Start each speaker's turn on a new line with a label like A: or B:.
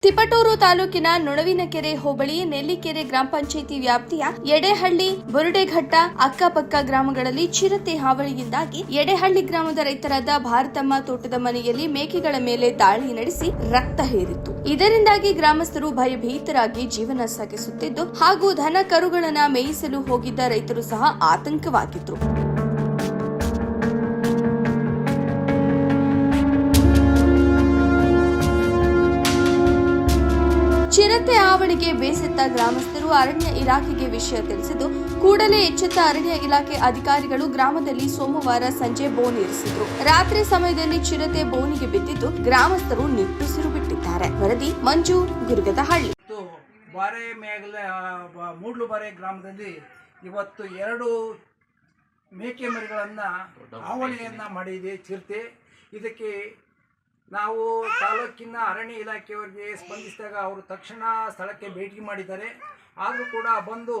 A: ತಿಪಟೂರು ತಾಲೂಕಿನ ನುಣವಿನಕೆರೆ ಹೋಬಳಿ ನೆಲ್ಲಿಕೆರೆ ಗ್ರಾಮ ಪಂಚಾಯಿತಿ ವ್ಯಾಪ್ತಿಯ ಎಡೆಹಳ್ಳಿ ಬುರುಡೆಘಟ್ಟ ಅಕ್ಕಪಕ್ಕ ಗ್ರಾಮಗಳಲ್ಲಿ ಚಿರತೆ ಹಾವಳಿಯಿಂದಾಗಿ ಎಡೆಹಳ್ಳಿ ಗ್ರಾಮದ ರೈತರಾದ ಭಾರತಮ್ಮ ತೋಟದ ಮನೆಯಲ್ಲಿ ಮೇಕೆಗಳ ಮೇಲೆ ದಾಳಿ ನಡೆಸಿ ರಕ್ತ ಹೇರಿತ್ತು. ಇದರಿಂದಾಗಿ ಗ್ರಾಮಸ್ಥರು ಭಯಭೀತರಾಗಿ ಜೀವನ ಸಾಗಿಸುತ್ತಿದ್ದು ಹಾಗೂ ದನ ಕರುಗಳನ್ನ ಮೇಯಿಸಲು ಹೋಗಿದ್ದ ರೈತರು ಸಹ ಆತಂಕವಾಗಿದ್ರು. ಚಿರತೆ ಹಾವಳಿಗೆ ಬೇಸತ್ತ ಗ್ರಾಮಸ್ಥರು ಅರಣ್ಯ ಇಲಾಖೆಗೆ ವಿಷಯ ತಿಳಿಸಿದ್ದು ಕೂಡಲೇ ಎಚ್ಚೆತ್ತ ಅರಣ್ಯ ಇಲಾಖೆ ಅಧಿಕಾರಿಗಳು ಗ್ರಾಮದಲ್ಲಿ ಸೋಮವಾರ ಸಂಜೆ ಬೋನ್ ಇರಿಸಿದ್ರು. ರಾತ್ರಿ ಸಮಯದಲ್ಲಿ ಚಿರತೆ ಬೋನಿಗೆ ಬಿದ್ದಿದ್ದು ಗ್ರಾಮಸ್ಥರು ನಿಟ್ಟುಸಿರು ಬಿಟ್ಟಿದ್ದಾರೆ. ವರದಿ ಮಂಜು ಗುರುಗದಹಳ್ಳಿ.
B: ಮೂಡ್ಲುಬಾರೆ ಗ್ರಾಮದಲ್ಲಿ ಇವತ್ತು 2 ಮೇಕೆ ಮರಿಗಳನ್ನ ಹಾವಳಿಯನ್ನ ಮಾಡಿದೆ ಚಿರತೆ. ಇದಕ್ಕೆ ನಾವು ತಾಲೂಕಿನ ಅರಣ್ಯ ಇಲಾಖೆಯವರಿಗೆ ಸ್ಪಂದಿಸಿದಾಗ ಅವರು ತಕ್ಷಣ ಸ್ಥಳಕ್ಕೆ ಭೇಟಿ ಮಾಡಿದ್ದಾರೆ. ಆದರೂ ಕೂಡ ಬಂದು